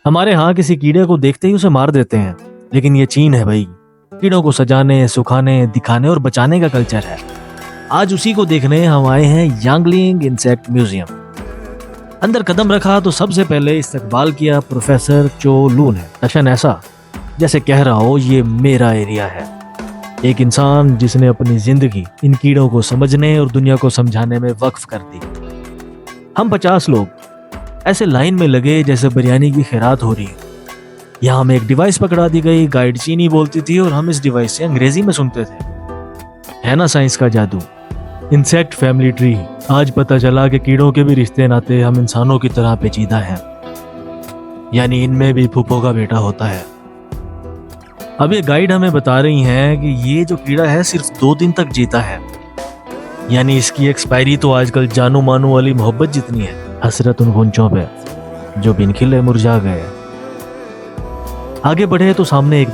हमारे यहाँ किसी कीड़े को देखते ही उसे मार देते हैं, लेकिन ये चीन है भाई। कीड़ों को सजाने, सुखाने, दिखाने और बचाने का कल्चर है। आज उसी को देखने हम आए हैं यांगलिंग इंसेक्ट म्यूजियम। अंदर कदम रखा तो सबसे पहले इस्तकबाल किया प्रोफेसर चो लू ने। दर्शन ऐसा जैसे कह रहा हो ये मेरा एरिया है। एक इंसान जिसने अपनी जिंदगी इन कीड़ों को समझने और दुनिया को समझाने में वक्फ कर दी। हम 50 लोग ऐसे लाइन में लगे जैसे बिरयानी की खैरात हो रही है। यहाँ हमें एक डिवाइस पकड़ा दी गई। गाइड चीनी बोलती थी और हम इस डिवाइस से अंग्रेजी में सुनते थे। है ना साइंस का जादू। Insect family tree. आज पता चला कि कीड़ों के भी रिश्ते नाते हम इंसानों की तरह पेचीदा हैं, यानी इनमें भी फूफो का बेटा होता है। अब ये गाइड हमें बता रही हैं कि ये जो कीड़ा है सिर्फ 2 दिन तक जीता है, यानी इसकी एक्सपायरी तो आजकल जानू मानू वाली मोहब्बत जितनी है। हसरत उन गुंचों पे जो बिन खिले मुरझा गए। आगे बढ़े तो सामने एक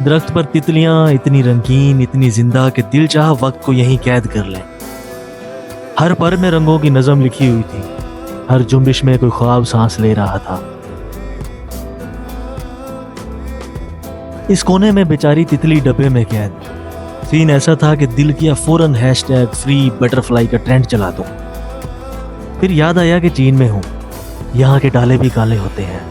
दरख्त पर तितलियां इतनी रंगीन, इतनी जिंदा कि दिल चाह वक्त को यहीं कैद कर ले। हर पर में रंगों की नज़म लिखी हुई थी। हर जुम्बिश में कोई ख्वाब सांस ले रहा था। इस कोने में बेचारी तितली डब्बे में कैद। सीन ऐसा था कि दिल किया फौरन #फ्री बटरफ्लाई का ट्रेंड चला दो। फिर याद आया कि चीन में हूं, यहाँ के डाले भी काले होते हैं।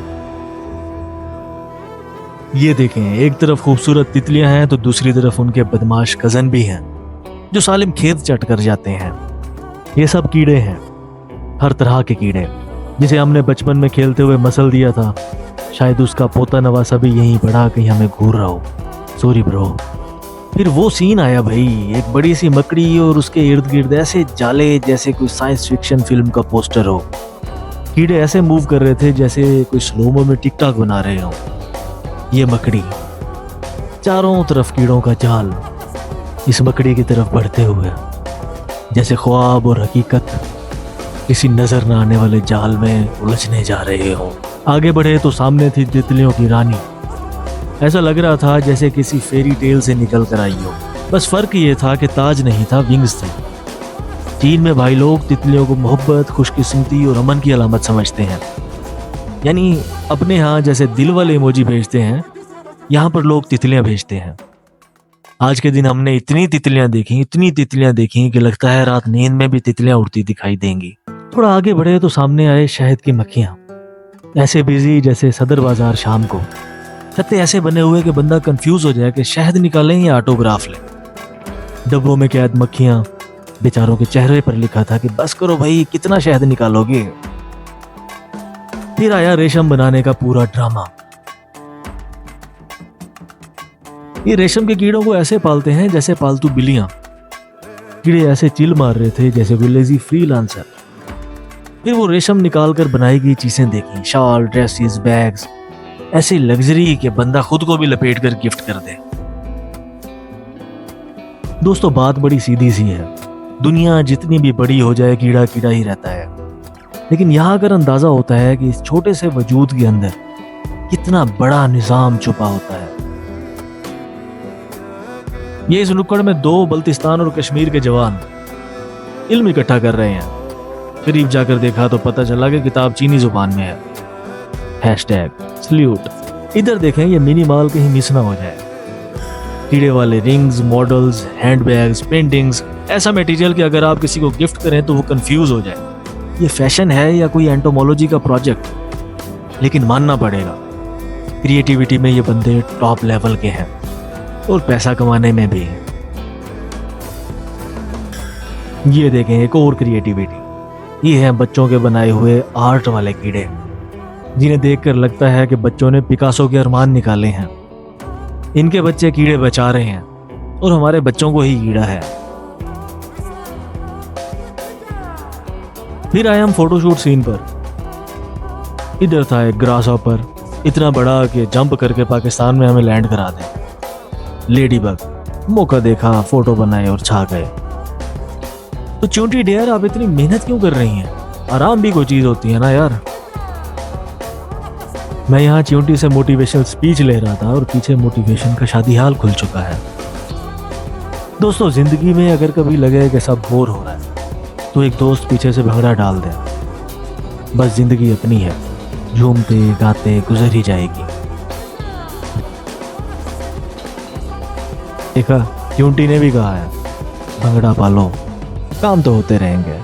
ये देखें, एक तरफ खूबसूरत तितलियां हैं तो दूसरी तरफ उनके बदमाश कजन भी हैं जो सालिम खेत चट कर जाते हैं। ये सब कीड़े हैं, हर तरह के कीड़े, जिसे हमने बचपन में खेलते हुए मसल दिया था। शायद उसका पोता नवासा भी यहीं पड़ा कहीं हमें घूर रहा हो। Sorry bro. फिर वो सीन आया भाई, एक बड़ी सी मकड़ी और उसके इर्द गिर्द ऐसे जाले जैसे कोई साइंस फिक्शन फिल्म का पोस्टर हो। कीड़े ऐसे मूव कर रहे थे जैसे कोई स्लोमो में टिकटॉक बना रहे हो। ये मकड़ी, चारों तरफ कीड़ों का जाल इस मकड़ी की तरफ बढ़ते हुए, जैसे ख्वाब और हकीकत किसी नजर न आने वाले जाल में उलझने जा रहे हो। आगे बढ़े तो सामने थी तितलियों की रानी। ऐसा लग रहा था जैसे किसी फेरी टेल से निकल कर आई हो। बस फर्क ये था कि ताज नहीं था, विंग्स थे। चीन में भाई लोग तितलियों को मोहब्बत, खुशकिस्मती और अमन की अलामत समझते हैं। यानी अपने यहाँ जैसे दिल वाले इमोजी भेजते हैं, यहाँ पर लोग तितलियां भेजते हैं। आज के दिन हमने इतनी तितलियां देखी कि लगता है रात नींद में भी तितलियां उड़ती दिखाई देंगी। थोड़ा आगे बढ़े तो सामने आए शहद की मक्खियां, ऐसे बिजी जैसे सदर बाजार शाम को। छत्ते ऐसे बने हुए कि बंदा कंफ्यूज हो जाए कि शहद निकालें या ऑटोग्राफ लें। डब्बों में कैद मक्खियां, बेचारों के चेहरे पर लिखा था कि बस करो भाई, कितना शहद निकालोगे। फिर आया रेशम बनाने का पूरा ड्रामा। ये रेशम के कीड़ों को ऐसे पालते हैं जैसे पालतू बिल्लियां। कीड़े ऐसे चिल मार रहे थे जैसे कोई लेजी फ्रीलांसर। फिर वो रेशम निकाल कर बनाई गई चीजें देखी, शॉल, ड्रेसेस, बैग्स, ऐसी लग्जरी कि बंदा खुद को भी लपेट कर गिफ्ट कर दे। दोस्तों, बात बड़ी सीधी सी है। दुनिया जितनी भी बड़ी हो जाए, कीड़ा कीड़ा ही रहता है। लेकिन यहाँ अगर अंदाजा होता है कि इस छोटे से वजूद के अंदर कितना बड़ा निजाम छुपा होता है। ये इस नुक्कड़ में 2 बल्तिस्तान और कश्मीर के जवान इल्म इकट्ठा कर रहे हैं। करीब जाकर देखा तो पता चला कि किताब चीनी जुबान में है। #सल्यूट। इधर देखें, ये मिनी मॉल कहीं मिस ना हो जाए। कीड़े वाले रिंग्स, मॉडल्स, हैंडबैग्स, पेंटिंग्स, ऐसा मटेरियल कि अगर आप किसी को गिफ्ट करें तो वो कंफ्यूज हो जाए ये फैशन है या कोई एंटोमोलॉजी का प्रोजेक्ट। लेकिन मानना पड़ेगा, क्रिएटिविटी में ये बंदे टॉप लेवल के हैं और पैसा कमाने में भी हैं। ये देखें, एक और क्रिएटिविटी। ये हैं बच्चों के बनाए हुए आर्ट वाले कीड़े, जिन्हें देखकर लगता है कि बच्चों ने पिकासो के अरमान निकाले हैं। इनके बच्चे कीड़े बचा रहे हैं और हमारे बच्चों को ही कीड़ा है। फिर आए हम फोटोशूट सीन पर। इधर था एक ग्रास हॉपर, इतना बड़ा कि जंप करके पाकिस्तान में हमें लैंड करा दे। लेडी बग, मौका देखा, फोटो बनाए और छा गए। तो चूंटी डियर, आप इतनी मेहनत क्यों कर रही हैं? आराम भी कोई चीज होती है ना यार। मैं यहाँ चूंटी से मोटिवेशनल स्पीच ले रहा था और पीछे मोटिवेशन का शादी हाल खुल चुका है। दोस्तों, जिंदगी में अगर कभी लगे कि सब बोर हो रहा है तो एक दोस्त पीछे से भंगड़ा डाल दे। बस जिंदगी अपनी है, झूमते गाते गुजर ही जाएगी। देखा, च्यूंटी ने भी कहा है, भंगड़ा पालो, काम तो होते रहेंगे।